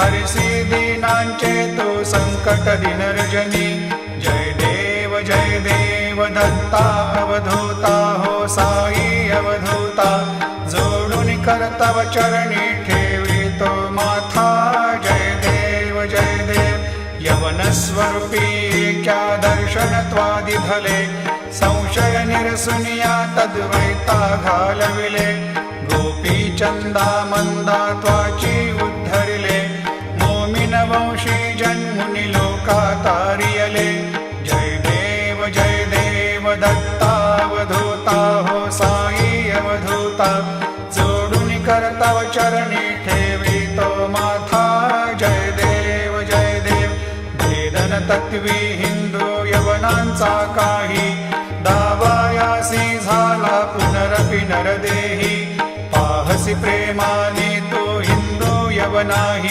हरिसी दीनांचे तू संकट दिनरजनी। जय देव दत्ता अवधूता हो साई अवधूता। जोडून करतव चरणी ठेवी तो माथा। जय देव यवन स्वरूपी क्या दर्शन त्वादि भले। संशय निरसुनिया तद्वैता घालविले। गोपी चंदा मंदा त्वाची उद्धरिले। मोमिन वंशी जन्मुनी लोका तारियले। जय देव दत्तावधूता हो साई अवधूता। जोडून करतव चरणी ठेवी तो माथा। जय देव भेदन तत्वी हिंदू यवनांचा काही। दावायासी झाला पुनरपि नरदेही। पाहसी प्रेमाने तो हिंदू यवनाही।